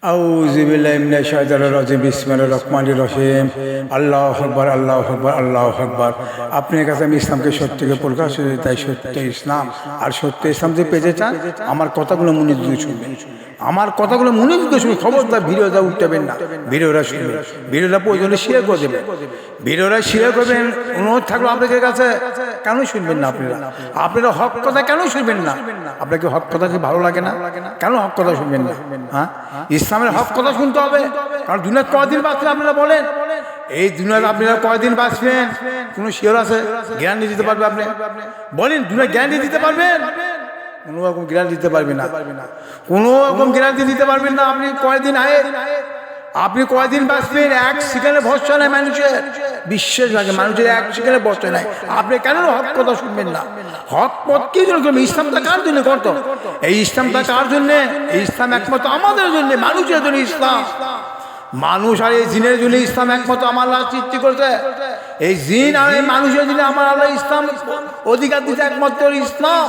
আউযু বিল্লাহি মিনাশ শাইতানির রাজিম বিসমিল্লাহির রহমানির রহিম আল্লাহু আকবার আল্লাহু আকবার আল্লাহু আকবার। আপনার কাছে আমি ইসলামকে সত্যকে প্রকাশ করি, তাই সত্য ইসলাম আর সত্য ইসলাম যে পেতে চান আমার কথাগুলো মনোযোগ দিয়ে শুনবেন, আমার কথাগুলো মনোযোগ দিয়ে শুনবেন। খবরদার ভিডিওটা উঠবেন না, ভিডিওটা শুনবেন, ভিডিওটা প্রয়োজনে শেয়ার করে দেবেন, ভিডিওটা শেয়ার করবেন। অনুরোধ থাকলো আপনাদের কাছে, কেন শুনবেন না আপনারা? আপনারা হক কথা কেন শুনবেন না? আপনাকে হক কথা কি ভালো লাগে না? কেন হক কথা শুনবেন না? হ্যাঁ, ইসলামের হক কথা শুনতে হবে। কারণ দুনিয়া কয়দিন বাঁচবেন আপনারা বলেন? এই দুনিয়াতে আপনারা কয়দিন বাঁচবেন? কোনো শিওর আছে? গ্যারান্টি দিতে পারবে আপনি? বলেন, দুনিয়া গ্যারান্টি দিতে পারবেন? কোনো রকম গ্যারান্টি দিতে পারবেন না, কোনো রকম গ্যারান্টি দিতে পারবেন না। আপনি কয়দিন আপনি কয়দিন বাঁচবেন? এক সেকেন্ডে ভরসা নেই মানুষের, বিশ্বাস লাগে মানুষের এক সেকেন্ডে ভরসা নেই। আপনি কেন হক কথা শুনবেন না? হক পথ কি জন্য করবেন? ইসলামটা কার জন্য করতো? এই ইসলামটা কার জন্য? এই ইসলাম একমাত্র আমাদের জন্য, মানুষের জন্য ইসলাম। মানুষ আর এই জিনের জন্য ইসলাম একমাত্র আমার আল্লাহ সৃষ্টি করছে। এই জিন আর এই মানুষের জন্য আমার আল্লাহ ইসলাম অধিকার দিতে একমাত্র ইসলাম।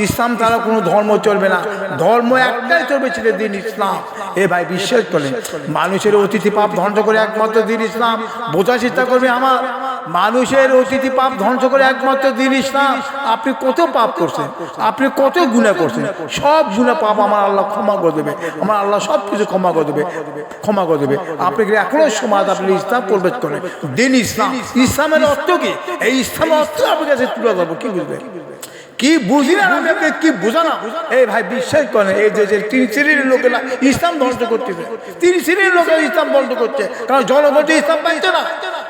ইসলাম ছাড়া কোনো ধর্ম চলবে না, ধর্ম একটাই চলবে, ছিল দিন ইসলাম। এ ভাই বিশ্বাস করেন, মানুষের অতিথি পাপ ধ্বংস করে একমাত্র দিন ইসলাম। বোঝার চেষ্টা করবে আমার, মানুষের অতিথি পাপ ধ্বংস করে একমাত্র দিন ইসলাম। আপনি কত পাপ করছেন, আপনি কত গুনাহ করছেন, সব গুনাহ পাপ আমার আল্লাহ ক্ষমা করে দেবে, আমার আল্লাহ সব কিছু ক্ষমা করে দেবে, ক্ষমা করে দেবে। আপনাকে এখনো সময় আপনি ইসলাম প্রবেশ করেন, দিন ইসলাম। ইসলামের অর্থ কি? এই ইসলামের অর্থ আপনার কাছে তুলে ধরবো, কি বুঝবে? কি বুঝি না আমি আপনাকে কি বোঝানো? এই ভাই বিশ্বাস করেন, এই যে 3 শ্রেণীর লোকেরা ইসলাম ধ্বংস করতেছে, 3 শ্রেণীর লোকেরা ইসলাম ধ্বংস করছে। কারণ জনগণ ইসলাম পাইছে না।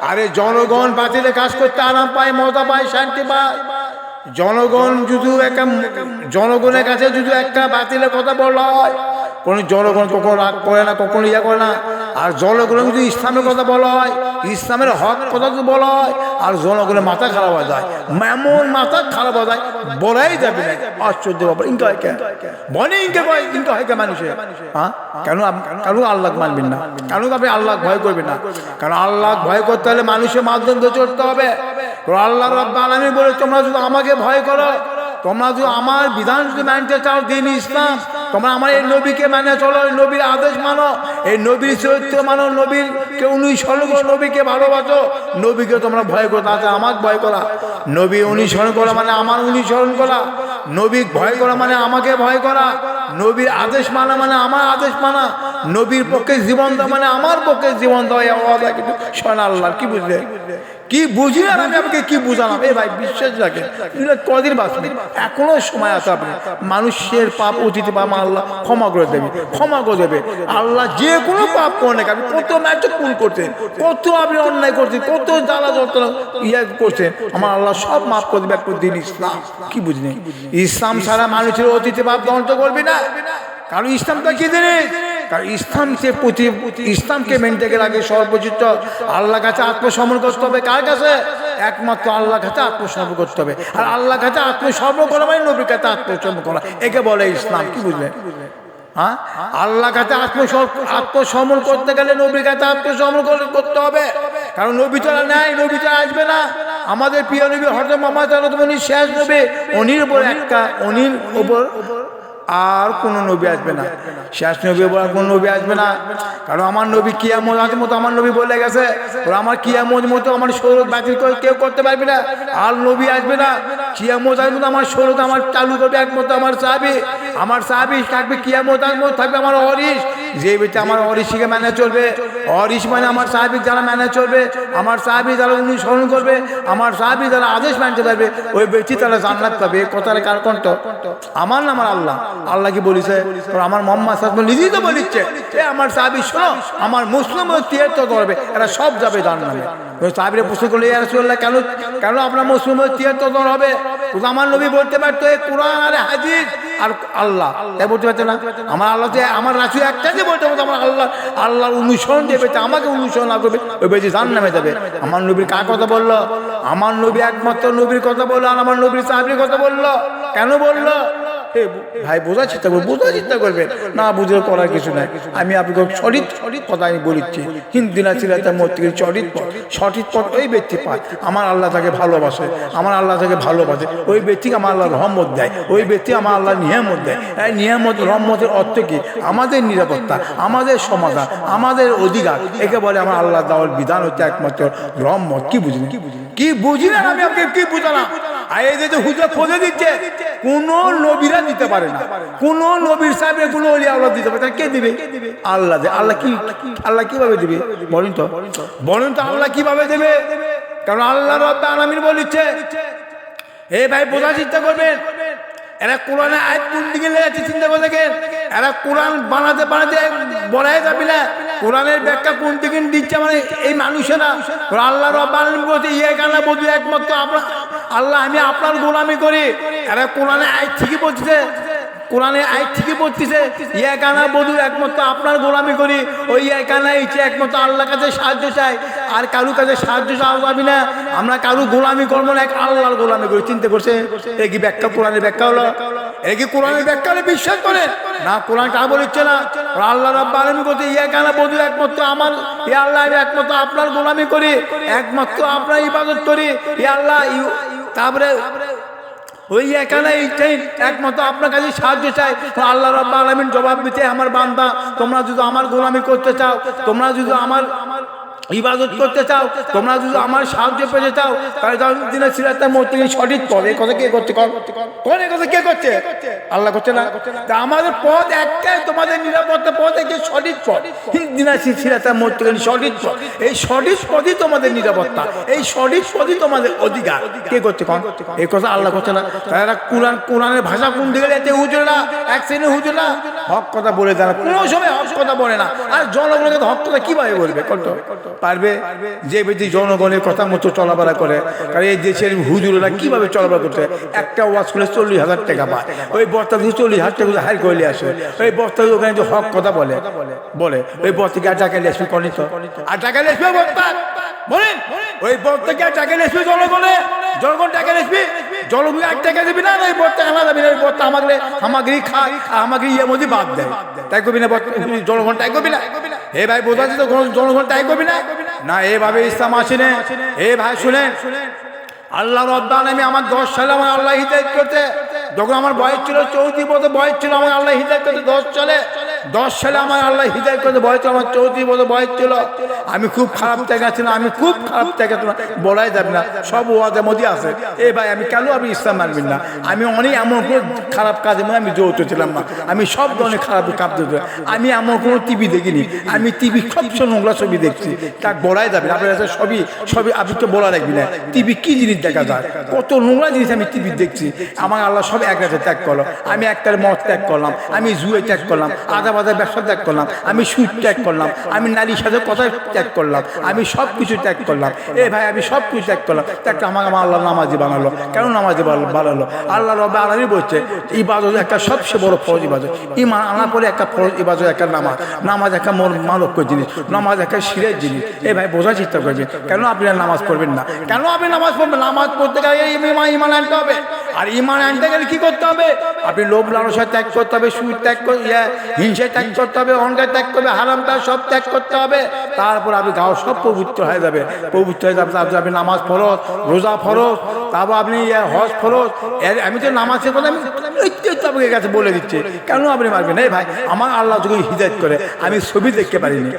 আরে জনগণ বাতিলে কাজ করতে আরাম পায়, মজা পায়, শান্তি পায়। জনগণ যদি একটা, জনগণের কাছে যদি একটা বাতিলের কথা বলা হয়, কোনো জনগণ কখনো রাগ করে না, কখনো ইয়া করে না। আর জনগণ যদি ইসলামের কথা বলা হয়, ইসলামের হক কথা যদি বলা হয়, আর জনগণের মাথা খারাপ হয়ে যায়, এমন মাথা খারাপ হয়ে যায়, বলাই যাবে না। আশ্চর্য ব্যাপার, ইনকা হয় কেন? বনে ইনকা হয় কেন মানুষের? হ্যাঁ, কেন কেন আল্লাহ মানবেন না? কেন আপনি আল্লাহ ভয় করবেন না? কারণ আল্লাহ ভয় করতে হলে মানুষের মাধ্যম দিয়ে চলতে হবে। আল্লাহ রাব্বুল আলামিন বলে, তোমরা যদি আমাকে ভয় করো, তোমরা যদি আমার বিধান যদি মানতে চাও, দিন ইসলাম, তোমরা আমার এই নবীকে মানে চলো, এই নবীর আদেশ মানো, এই নবীর চরিত্র মানো, নবীরকে অনুসরণ করো, নবীকে ভালোবাসো, নবীকে তোমরা ভয় করো। তাতে আমাকে ভয় করা, নবী অনুসরণ করা মানে আমার অনুসরণ করা, নবী ভয় করা মানে আমাকে ভয় করা, নবীর আদেশ মানা মানে আমার আদেশ মানা, নবীর পক্ষে জীবন দেওয়া মানে আমার পক্ষে জীবন দেওয়া। কিন্তু শোনা আল্লাহ, কি বুঝলে? কি বুঝি না আমি আপনাকে কি বুঝালাম? এই ভাই বিশ্বাস রাখেন, কদিন বাঁচবেন? এখনো সময় আছে। আপনি মানুষের পাপ, অতীত পাপ আল্লাহ ক্ষমা করে দেবে, ক্ষমা করে দেবে আল্লাহ। যে কোনো পাপ করেন, আপনি কত ম্যাচ খুন করছেন, কত আপনি অন্যায় করছেন, কত জ্বালা যন্ত্রণা ইয়ে করছেন, আমার আল্লাহ সব মাফ করে দেবে একটু দিন ইসলাম। কি বুঝলেন? ইসলাম ছাড়া মানুষের অতীত পাপ ধ্বংস করবে না। কারণ ইসলামটা কি জিনিস? কারণ ইসলামকে মেনতে গেলে আগে সর্বোচ্চ আল্লাহর কাছে আত্মসমর্পণ করতে হবে। কার কাছে? একমাত্র আল্লাহর কাছে আত্মসমর্পণ করতে হবে। আর আল্লাহর কাছে আত্মসমর্পণ করা মানে নবীর কাছে আত্মসমর্পণ করা, একে বলে ইসলাম। কি বুঝলেন? হ্যাঁ, আল্লাহর কাছে আত্মসমর্পণ করতে গেলে নবীর কাছে আত্মসমর্পণ করতে হবে। কারণ নবী ছাড়া নাই, নবী ছাড়া আসবে না। আমাদের প্রিয় নবী হযরত মুহাম্মদ সাল্লাল্লাহু আলাইহি ওয়াসাল্লাম শেষ নবী, উনির উপর একটা, উনির উপর আর কোনো নবী আসবে না, শেষ নবী বলার কোনো নবী আসবে না। কারণ আমার নবী কিয়ামত আজ মতো আমার নবী বলে গেছে, আমার কিয়ামত মতো আমার শরীয়ত বাতিল করে কেউ করতে পারবে না। আর নবী আসবে না, কিয়ামত আজ মতো আমার শরীয়ত আমার চালু করবে একমাত্র আমার সাহাবী। আমার সাহাবী থাকবে, কিয়ামত আজ মতো থাকবে আমার অরিশ। যে ব্যক্তি আমার অরিশকে মেনে চলবে, অরিশ মানে আমার সাহাবী যারা মেনে চলবে, আমার সাহাবী যারা অনুসরণ করবে, আমার সাহাবী যারা আদেশ মানতে পারবে, ওই ব্যক্তি তারা জান্নাত পাবে। কথাটা কার কণ্ঠ? আমার না আমার আল্লাহ। আল্লাহ কি বলিছে? আমার মোহাম্মদ সাল্লাল্লাহু আলাইহি ওয়াসাল্লাম নিজেই তো বলিচ্ছে, আমার সাহাবী শোনো, আমার মুসলিম তীর্থ করবে, এরা সব যাবে জান্নাতে। সাহাবীরা প্রশ্ন করলে, ইয়া রাসূলুল্লাহ, কেন আপনার মুসলিম তীর্থ হবে? আমার নবী বলতে পারতো এই কোরআন আর হাদিস আর আল্লাহ, তাই বলতে পারতো না? আমার আল্লাহ যে আমার রাসূল একটাকে বলতে পারতো, আমার আল্লাহর অনুসরণ দেবে, আমাকে অনুসরণ না করবে, ওই বেশি জান্নাতে যাবে। আমার নবীর কার কথা বললো? আমার নবী একমাত্র নবীর কথা বললো, আর আমার নবীর সাহাবীর কথা বললো। কেন বললো? ভাই বোঝার চেষ্টা করবেন, বোঝার চেষ্টা করবেন, না বুঝলে করার কিছু নাই। আমি আপনাকে সঠিক কথা আমি বলিচ্ছি, হিন্দু না ছিল তার মধ্যে থেকে সঠিক পথ ওই ব্যক্তি পায়, আমার আল্লাহ তাকে ভালোবাসে, আমার আল্লাহ তাকে ভালোবাসে, ওই ব্যক্তিকে আমার আল্লাহ রহমত দেয়, ওই ব্যক্তি আমার আল্লাহ নিয়ামত দেয়। এই নিয়ামত রহমতের অর্থ কি? আমাদের নিরাপত্তা, আমাদের সমাধান, আমাদের অধিকার, একে বলে আমার আল্লাহ দেওয়ার বিধান হচ্ছে একমাত্র রহমত। কি বুঝলেন? কি বুঝলেন? আমি আপনাকে কি বুঝালাম? আর এই যে হুজুর ফলে দিচ্ছে, কোন নবীরা দিতে পারে না, কোন নবীর সাহেব কোন ওলিয়া আল্লাহ দিতে পারে, কে দিবে? আল্লাহ দেয়। আল্লাহ কিভাবে দিবে বলেন তো? আল্লাহ কিভাবে দেবে? কারণ আল্লাহ রাব্বুল আলামিন বলেছে, এই ভাই বোঝার চেষ্টা করবেন, এরা কোরআনে আয়াত কোন দিকে লেগেছে চিন্তা করে দেখেন। এরা কোরআন বানাতে বলাই যাবে না, কোরআনের ব্যাখ্যা কোন দিকে দিচ্ছে, মানে এই মানুষেরা আল্লাহ রাব্বুল আলামিন বলছে ইয়াকানা বধু একমাত্র আল্লাহ আমি আপনার গোলামি করি। এরা কোরআনে আয়াত ঠিকই বলছে, কোরআনে আয়াত ঠিকই বলতেছে ইয়াকানা বধু একমাত্র আপনার গোলামি করি। ওই ইয়াকানা ইচ্ছে একমাত্র আল্লাহর কাছে সাহায্য চাই, আর কারুর কাছে সাহায্য চাওয়া যাবে না। আমরা কারু গোলামি করবো না, এক আল্লাহর গোলামি করি। চিন্তা করছে এই কি ব্যাখ্যা? কোরআনের ব্যাখ্যা হলো এই কি? কোরআনের ব্যাখ্যা হলে বিশ্বাস করে না, কোরআন কা বলছে না, আল্লাহ রাব্বুল আলামিন বলতে ইয়াকানা বধু একমাত্র আমার, ইয়া আল্লাহ আমি একমাত্র আপনার গোলামি করি, একমাত্র আপনার ইবাদত করি, ইয়া আল্লাহ। তারপরে ওই এখানে একমাত্র আপনার কাছে সাহায্য চাই। আল্লাহ রাব্বুল আলামিন জবাব দিতে, আমার বান্দা তোমরা যদি আমার গোলামি করতে চাও, তোমরা যদি আমার ইবাদত করতে চাও, তোমরা যদি আমার সাহায্য পেতে চাও, তাহলে দিনের সিরাতের মধ্যে সঠিক পথ। এই কথা কে করছে? কোন এই কথা কে করছে? আল্লাহ করছে না? তা আমাদের পথ একটাই, তোমাদের নিরাপত্তা পথ, একে সঠিক পথ। দিনের সিরাতের মধ্যে সঠিক পথ, এই সঠিক পথই তোমাদের নিরাপত্তা, এই সঠিক পথই তোমাদের অধিকার। কে করছে? এই কথা আল্লাহ করছে না? তারা কোরআনের ভাষা কোন দিকে যাচ্ছে? হুজুররা, এক শ্রেণীর হুজুররা হক কথা বলে দেয় না, কোনো সময় হক কথা বলে না। আর জনগণকে হক কথা কিভাবে বলবে? পারবে? যে ব্যক্তি জনগণের কথা মতো চলাফেরা করে, কারণ এই দেশের হুজুরেরা কিভাবে চলাফেরা করতে, একটা ওয়াজ করে 40,000 টাকা পায়, ওই বস্তা 40,000 টাকা হাইর করে আসে, ওই বস্তা ওখানে যে হক কথা বলে ওই বস্তাকে আর টাকা নিয়ে আসবে? কনিত আর টাকা নিয়ে আসবে বস্তা বলেন? ওই বস্তাকে আর টাকা নিয়ে আসবে জনগণ টাকা নিয়ে আসবে, জনগণ এক টাকা দেবে না, ওই বস্তা আনা যাবে না, ওই বস্তা আমাকে খায়, আমাকে ইয়ে মধ্যে বাদ দেয়, তাই করবি না? জনগণ তাই করবি না? এ ভাই বোঝা যেত জনগণ তাই করবি না? না, এভাবে ইসলাম আসেনি। এ ভাই শুনেন, আল্লাহ রাব্বুল আলামিন আমার 10 সালে আমার আল্লাহ হিদায়াত করতে, যখন আমার বয়স ছিল 34 বছর বয়স ছিল, আমার আল্লাহ হিদায়াত করতে 10 সালে আমার আল্লাহ হিদায়াত করতে বয়স ছিল, আমার 34 বছর বয়স ছিল। আমি খুব খারাপ জায়গা ছিলাম, আমি খুব খারাপ জায়গা ছিলাম, বলাই যাবে না, সব ওয়াজের মধ্যে আছে। এ ভাই আমি কেন আপনি ইসলাম মানবেন না? আমি অনেক এমন কোনো খারাপ কাজের মধ্যে আমি জড়িত ছিলাম না, আমি সব ধরনের খারাপ কাজ দিতাম। আমি এমন কোনো টিভি দেখিনি, আমি টিভি সবসময় নোংরা ছবি দেখছি, তা বলাই যাবে না। আপনার কাছে সবই আপনি তো বলা রাখবি না, টিভি কি জিনিস দেখা যায়, কত নোংরা জিনিস আমি টিভি দেখছি। আমার আল্লাহ সব এক রাতে ত্যাগ করলো। আমি একটার মদ ত্যাগ করলাম, আমি জুয়ে ত্যাগ করলাম, আদা বাজার ব্যবসা ত্যাগ করলাম, আমি সুদ ত্যাগ করলাম, আমি নারীর সাথে কথা ত্যাগ করলাম, আমি সব কিছু ত্যাগ করলাম। এ ভাই আমি সব কিছু ত্যাগ করলাম, ত্যাগটা আমাকে আমার আল্লাহ নামাজি বানালো। কেন নামাজি বানালো? আল্লাহ রাব্বুল আলামিন বলছে ইবাদত একটা সবচেয়ে বড় ফরজ ইবাদত। ঈমান আনা পরে একটা ফরজ ইবাদত, একটা নামাজ একটা মালক্য জিনিস, নামাজ একটা শিরের জিনিস। এ ভাই বোঝার চেষ্টা করবে, কেন আপনি নামাজ পড়বেন না? কেন আপনি নামাজ পড়বেন? নামাজ পড়তে গেলে ঈমান আনতে হবে, আর ঈমান আনতে গেলে কি করতে হবে? আপনি লোভ লালসা ত্যাগ করতে হবে, সুদ ত্যাগ করতে, হিংসা ত্যাগ করতে হবে, অহংকার ত্যাগ করবে, হারামটা সব ত্যাগ করতে হবে। তারপর আপনি গাও সব পবিত্র হয়ে যাবে, পবিত্র হয়ে যাবে। তারপর আপনি নামাজ ফরজ, রোজা ফরজ, তারপর আপনি হজ ফরজ। আমি তো নামাজের কথা আমি আপনাকে কাছে বলে দিচ্ছি, কেন আপনি মারবেন? এই ভাই আমার আল্লাহ যদি হিদায়াত করে, আমি ছবি দেখতে পারিনি,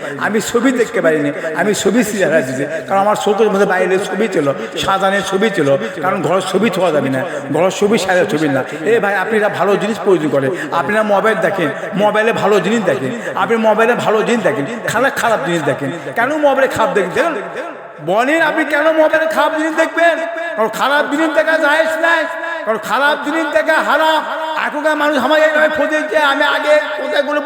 আমি ছবি সিরিয়াল দিচ্ছি, কারণ আমার চোখের মধ্যে বাইরের ছবি ছিল, সাজানের ছবি ছিল, কারণ ঘরের ছবি ছোঁয়া যাবে না, ঘরের ছবি সাজার ছবি না। এই ভাই আপনারা ভালো জিনিস প্রয়োজন করেন, আপনারা মোবাইল দেখেন, মোবাইলে ভালো জিনিস দেখেন, আপনি মোবাইলে ভালো জিনিস দেখেন, খারাপ জিনিস দেখেন। কেন মোবাইলে খারাপ দেখেন বলেন? আপনি কেন মোবাইলে খারাপ জিনিস দেখবেন? কারণ খারাপ জিনিস দেখা যায় নাই, কারণ খারাপ জিনিস দেখা হারাম। এখনকার মানুষ আমাকে এইভাবে ফোঁদেছে, আমি আগে কথাগুলো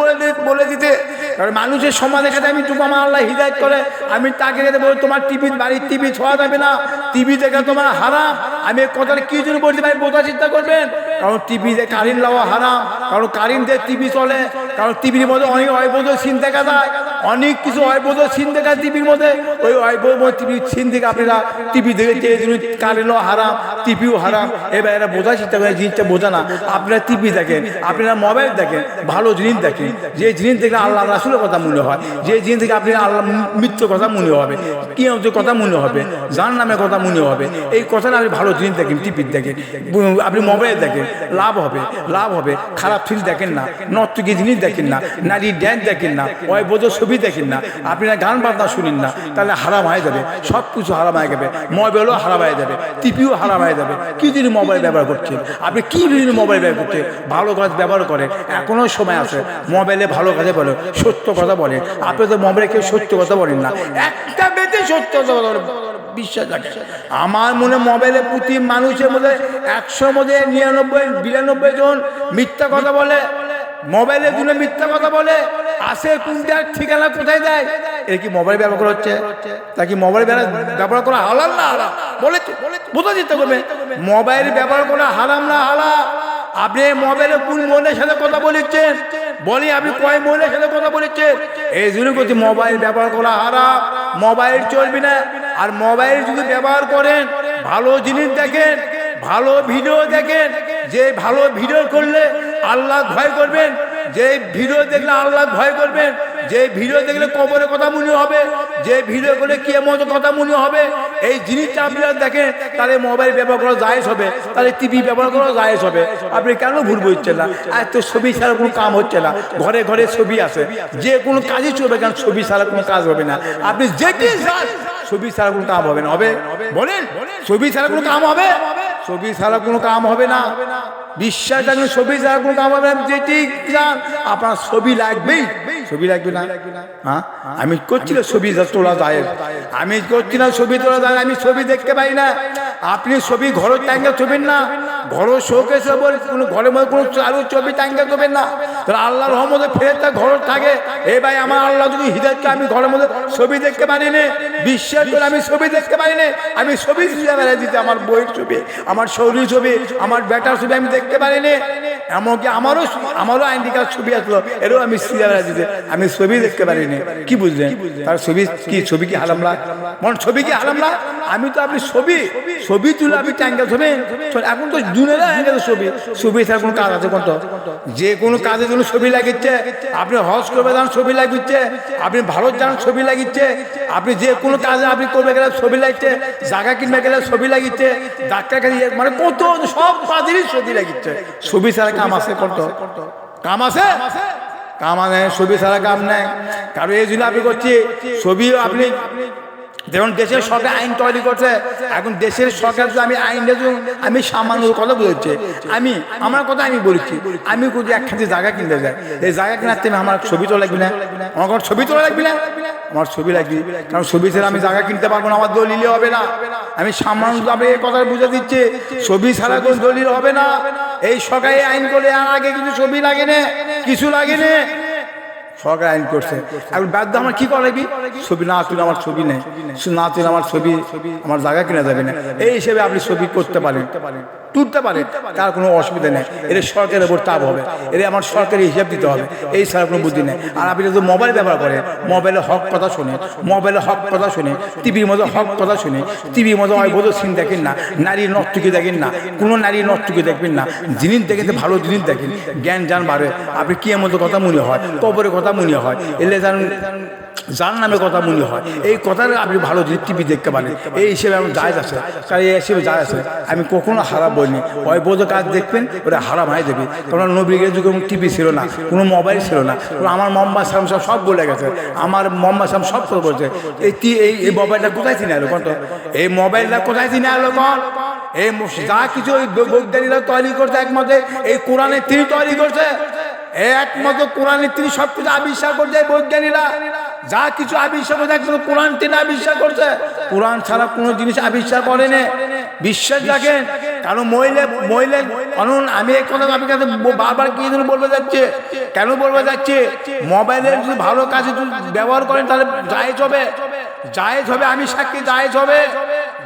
বলে দিতে, কারণ মানুষের সমাজের কাছে আমি যুগ আমার আল্লাহ হিদায়াত করে, আমি তাকে বলি তোমার বাড়ির টিভি ছোঁয়া যাবে না, টিভি দেখা তোমার হারাম। আমি এই কথাটা কি জন্য বলতে পারি বোঝার চিন্তা করবেন, কারণ টিভিতে কারেন্ট লাওয়া হারাম, কারণ কারেন্টে টিভি চলে, কারণ টিভির মধ্যে অনেক অবৈধ সিন দেখা যায়, অনেক কিছু অবৈধ সিন দেখা যায় টিভির মধ্যে। ওই অবৈধ টিভির সিন থেকে আপনারা টিভি দেখে এই জন্য কারেন্টও হারাম, টিভিও হারাম। এবার এরা বোঝার চেষ্টা করে, জিনিসটা বোঝা না। আপনারা টিভি দেখেন, আপনারা মোবাইল দেখেন, ভালো জিনিস দেখেন, যে জিনিস থেকে আল্লাহ রাসূলের কথা মনে হয়, যে জিনিস থেকে আপনি আল্লাহ মৃত্যুর কথা মনে হবে, কিয়ামতের কথা মনে হবে, জাহান্নামের কথা মনে হবে, এই কথাটা আপনি ভালো জিনিস দেখেন, টিভি দেখেন, আপনি মোবাইল দেখেন, লাভ হবে, লাভ হবে। খারাপ জিনিস দেখেন না, নর্তকী জিনিস দেখেন না, নারী ড্যান্স দেখেন না, অবৈধ ছবি দেখেন না, আপনারা গান বাজনা শুনেন না, তাহলে হারাম হয়ে যাবে, সব কিছু হারাম হয়ে যাবে, মোবাইলও হারাম হয়ে যাবে, টিভিও হারাম হয়ে যাবে। কি যদি মোবাইল ব্যবহার করছেন আপনি, কি যদি মোবাইল ব্যবহার করছেন, ভালো কাজ ব্যবহার করেন, এখনো সময় আছে, মোবাইলে ভালো কাজে বলে, সত্য কথা বলে। আপনি তো মোবাইলে কেউ সত্য কথা বলেন না, একটা বেতে সত্য কথা বলেন, বিশ্বাস রাখে। আমার মনে মোবাইলের প্রতি মানুষের মধ্যে 100 মধ্যে 99-92 জন মিথ্যা কথা বলে, মোবাইলের জন্য মিথ্যা কথা বলে, আসে কোনটার ঠিকানা কোথায় দেয়। এর কি মোবাইল ব্যবহার করা হচ্ছে? তা কি মোবাইল ব্যবহার করা হালাল না হারাম? বলেছে, বোঝা যেতে করবে মোবাইল ব্যবহার করা হারাম না হালাল। আপনি মোবাইলে কোন মহিলার সাথে কথা বলেছেন, বলি আপনি কয় মহিলার সাথে কথা বলেছেন, এই জন্য করছি মোবাইল ব্যবহার করা হারাম, মোবাইল চলবে না। আর মোবাইল যদি ব্যবহার করেন, ভালো জিনিস দেখেন, ভালো ভিডিও দেখেন, যে ভালো ভিডিও করলে আল্লাহ ভয় করবেন, যে ভিডিও দেখলে আল্লাহ ভয় করবেন, যে ভিডিও দেখলে কবরের কথা মনে হবে, যে ভিডিও করলে কিয়ামতের কথা মনে হবে, এই জিনিসটা আপনারা দেখেন, তাহলে মোবাইল ব্যবহার করা জায়েজ হবে, তাহলে টিভি ব্যবহার করা জায়েজ হবে। আপনি কেন ভুল বুঝছেন না? আর তো ছবি ছাড়া কোনো কাম হচ্ছে না, ঘরে ঘরে ছবি আছে, যে কোনো কাজই চলবে, কারণ ছবি ছাড়া কোনো কাজ হবে না। আপনি যেটি চান ছবি ছাড়া কোনো কাম হবে না, হবে বলেন? ছবি ছাড়া কোনো কাম হবে? ছবি ছাড়া কোনো কাম হবে না, বিশ্বাস রাখলে ছবি ছাড়া কোনো কাম হবে না। যেটি চান আপনার ছবি লাগবেই, ছবি লাগবে না? হ্যাঁ, আমি করছি না ছবি তোলা যায়, আমি করছি না ছবি তোলা যায়, আমি ছবি দেখতে পাই না। আপনি ছবি ঘরের টাঙ্গা ছবিন না, ঘরের শোকেসে বলে কোনো ঘরের মধ্যে কোনো চারু ছবি টাঙ্গা করবেন না। তাহলে আল্লাহর রহমতে ফেরেশতা ঘর থাকে। এই ভাই, আমার আল্লাহ যদি হিদায়াতকে আমি ঘরের মধ্যে ছবি দেখতে পারি না, বিশ্বাস করে আমি ছবি দেখতে পারি না, আমি ছবি বেড়াই দিতে, আমার বইয়ের ছবি, আমার শরীর ছবি, আমার বেটার ছবি আমি দেখতে পারি না। এমনকি আমারও আইডি কার্ড ছবি আসলো, এরও আমি বেড়াই দিতে, আমি ছবি দেখতে পারি না। কি বুঝলেন? তার ছবি কি, ছবি কি হারামলা? মন ছবি কি হারামলা? আমি তো আপনি ছবি তুলে আপনি টাঙ্গা ছবি, এখন তো দুনিয়া হয়ে গেছে ছবি, ছবি ছাড়া কোনো কাজ আছে কোনটা? যে কোনো কাজের জন্য ছবি লাগিচ্ছে, আপনি হজ করবে যান ছবি লাগিচ্ছে, আপনি ভারত যান ছবি লাগিচ্ছে, আপনি যে কোনো কাজে আপনি করবে গেলে ছবি লাগছে, জায়গা কিনবে গেলে ছবি লাগিচ্ছে, ডাক্তার কাছে মানে কত সব কাজেরই ছবি লাগিচ্ছে। ছবি ছাড়া কাম আছে কোনটা? কাম আছে? কাম আনে, ছবি ছাড়া কাম নেই। কারণ এই জন্য আপনি করছি ছবি, আপনি যেমন দেশের সরকার আইন তৈরি করছে, এখন দেশের সরকার আমি আইনটা আমি সামান্য কথা বলেছি, আমি আমার কথা আমি বলেছি, আমি যদি একখানে জায়গা কিনতে যাই, এই জায়গা কেনার থেকে আমার ছবি তো লাগবে না, আমার কোনো ছবি তোলা লাগবে না, আমার ছবি লাগবে। কারণ ছবি ছাড়া আমি জায়গা কিনতে পারবো না, আমার দলিলে হবে না। আমি সামান্য আপনি এই কথা বুঝে দিচ্ছি, ছবি ছাড়া কোনো দলিল হবে না। এই সরকারি আইন করে আর আগে কিছু ছবি লাগে না, কিছু লাগে না, সরকার আইন করছে। এখন বাধ্য আমার কি করা লাগবে? ছবি না তুলে আমার ছবি নেই, না তুলে আমার ছবি, আমার জায়গা কিনা যাবে না। এই হিসেবে আপনি ছবি করতে পারেন, তুলতে পারেন, তার কোনো অসুবিধা নেই। এর সরকারের উপর চাপ হবে, এর আমার সরকারি হিসাব দিতে হবে, এই ছাড়া কোনো বুদ্ধি নেই। আর আপনি যদি মোবাইল ব্যবহার করেন, মোবাইলে হক কথা শুনে, মোবাইলে হক কথা শুনে, টিভির মধ্যে হক কথা শুনে, টিভির মধ্যে অবৈধ সিন দেখেন না, নারীর নর্তকী দেখেন না, কোনো নারীর নর্তকী দেখবেন না, জিনিস দেখেন, ভালো জিনিস দেখেন, জ্ঞান জান বাড়ে। আপনি কিয়ামতের কথা মনে হয়, কবরের কথা মনে হয়, এলে যার নামে কথা মনে হয়, এই কথাটা আপনি ভালো জিনিস টিভি দেখতে পারেন। এই হিসেবে আমার জায়েজ আছে, তাই এই হিসেবে জায়েজ আছে। আমি কখনো হারাম বলিনি, অবৈধ কাজ দেখবেন ওটা হারাম হয়ে যাবে। কারণ নবীর যুগে কোনো টিভি ছিল না, কোনো মোবাইল ছিল না। আমার মোহাম্মদ সালাম সব বলে গেছে, আমার মোহাম্মদ সালাম সব করে বলছে। এই মোবাইলটা কোথায় চিনে এলো কোন? এই মোবাইলটা কোথায় চিনে এলো কোন? এই যা কিছু বৈজ্ঞানিকরা তৈরি করছে, একমাত্র এই কোরআনে তিনি তৈরি করছে, একমাত্র কোরআনে তিনি সব কিছু আবিষ্কার করছে। বৈজ্ঞানিকরা যা কিছু আবিষ্কার করছে একমাত্র কোরআন তিনি আবিষ্কার করছে, কোরআন ছাড়া কোনো জিনিস আবিষ্কার করেনি। বিশ্বাস রাখেন। কারণ কারণ আমি এই কথা আপনার কাছে বারবার কি জন্য বলতে যাচ্ছে, কেন বলতে যাচ্ছে, মোবাইলের যদি ভালো কাজে যদি ব্যবহার করেন তাহলে জায়েজ হবে, জায়েজ হবে, আমি সাক্ষী জায়েজ হবে।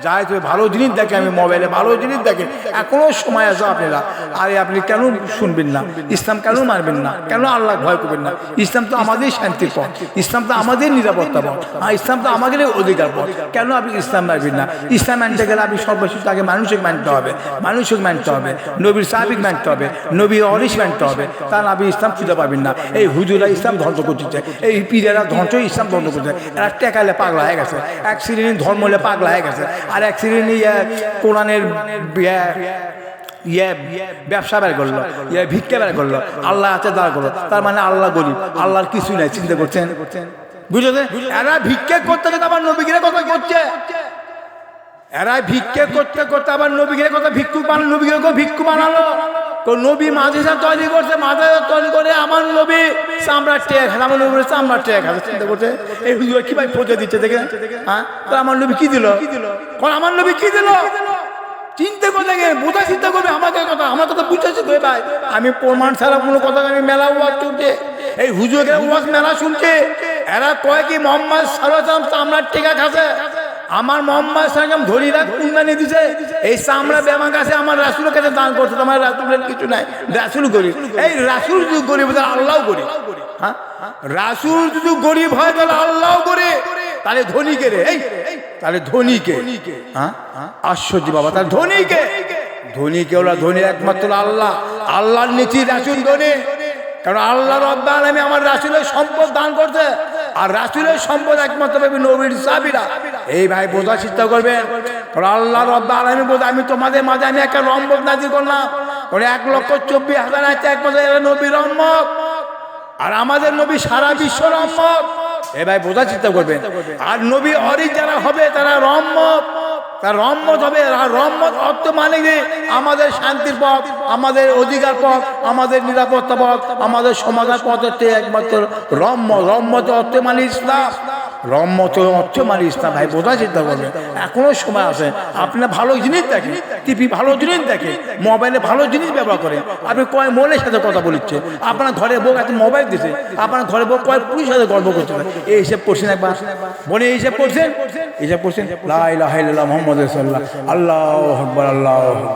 যাই তুমি ভালো জিনিস দেখে, আমি মোবাইলে ভালো জিনিস দেখে, এখনো সময় আছে আপনারা। আরে আপনি কেন শুনবেন না? ইসলাম কেন মানবেন না? কেন আল্লাহ ভয় করবেন না? ইসলাম তো আমাদের শান্তির পথ, ইসলাম তো আমাদের নিরাপত্তা পথ, আর ইসলাম তো আমাদের অধিকার পথ। কেন আপনি ইসলাম মানবেন না? ইসলাম মানতে গেলে আপনি সর্বশেষ আগে মানুষকে মানতে হবে, মানুষকে মানতে হবে, নবীর সাহাবিক মানতে হবে, নবীর অরিস মানতে হবে, তাহলে আপনি ইসলাম খুঁজে পাবেন না। এই হুজুরা ইসলাম ধ্বংস করছে, এই পীরেরা ধ্বংস ইসলাম ধ্বংস করছে। এরা টেকালে পাগলা হয়ে গেছে, এক শ্রেণী ধর্ম হলে পাগলা হয়ে গেছে, আর এক শ্রেণী কোরআনের ব্যবসা বের করলো, ভিক্ষা বের করলো, আল্লাহ আছে দাঁড় করলো, তার মানে আল্লাহ গরিব, আল্লাহর কিছু নাই। চিন্তা করছেন? বুঝলেন? এরা ভিক্ষা করতে করতে আবার নবীগিরে কথা করছে, এরা ভিক্ষা করতে করতে আবার নবীগিরে কথা ভিক্ষু বানালো, নবীগিরে ভিক্ষু বানালো। নবী মাদ্রাসা তৈরি করছে, মাদ্রাসা তৈরি করে আমার নবী চামড়ার টেক, আমার নবী চামড়ার টেক আছে। চিন্তা করছে এই হুজুর কি ভাই পৌঁছে দিচ্ছে দেখে? হ্যাঁ, তো আমার নবী কি দিল? আমার নবী কি দিল? চিন্তা করতে গিয়ে বোঝা চিন্তা করবে আমাকে কথা, আমার কথা বুঝেছি তো ভাই। আমি প্রমাণ ছাড়া কোনো কথা, আমি মেলা ওয়াজ চলছে, এই হুজুরের ওয়াজ মেলা শুনছে। এরা কয় কি মোহাম্মদ সাল্লাল্লাহু চামড়ার টেকা খাচ্ছে, আমার মোহাম্মদ সাল্লাম ধরি রাখ কুরবানি দিছে, এই চামড়া বেমার কাছে আমার রাসূলের কাছে দান করছে। তোমার রাসূলের কিছু নাই, রাসূল গরিব। এই রাসূল যদি গরিব তাহলে আল্লাহও গরিব। হ্যাঁ, রাসূল যদি গরিব হয় তাহলে আল্লাহও গরিব। তাহলে ধনীকে রে, এই তাহলে ধনীকে, হ্যাঁ আশ্চর্য বাবা, তাহলে ধনীকে, ধনীকে ওরা ধনী একমাত্র আল্লাহ, আল্লাহর নিচে রাসূল ধনী। কারণ আল্লাহ রাব্বুল আলামিন আমার রাসূলের সম্পদ দান করছে, আর রাসূলের সম্পদ একমাত্র পাবে নবীর সাহাবীরা। এই ভাই বোঝার চেষ্টা করবেন। কারণ আল্লাহ রাব্বুল আলামিন বলে আমি তোমাদের মাঝে আমি একটা রহমত নাযিল করলাম, 1,24,000 আছে একমাত্র নবীর রহমত, আর আমাদের নবী সারা বিশ্ব রহমত। এ ভাই বোঝার চেষ্টা করবেন। আর নবী অরি যারা হবে তারা রহমত, তার রহমত হবে। আর রহমত অর্থ মানে কি? আমাদের শান্তির পথ, আমাদের অধিকার পথ, আমাদের নিরাপত্তা পথ, আমাদের সমাধান পথ হচ্ছে একমাত্র রহমত। রহমত অর্থ মানে ইসলাম, রহমত অর্থ মানে ইসলাম। ভাই বোঝার চেষ্টা করবেন, এখনো সময় আছে। আপনার ভালো জিনিস দেখে, টিভি ভালো জিনিস দেখে, মোবাইলে ভালো জিনিস ব্যবহার করে, আপনি কয় মনের সাথে কথা বলিচ্ছে। আপনার ঘরে বউ এত মোবাইল দিছে, আপনার ঘরে বউ কয় পুরুষের সাথে গল্প করছে। এই হিসেব করছেন একবার বলে, এই হিসেব করছেন, হিসেব করছেন। লা ইলাহা ইল্লাল্লাহ মুহাম্মাদুর রাসূলুল্লাহ, আল্লাহু আকবার, আল্লাহু আকবার।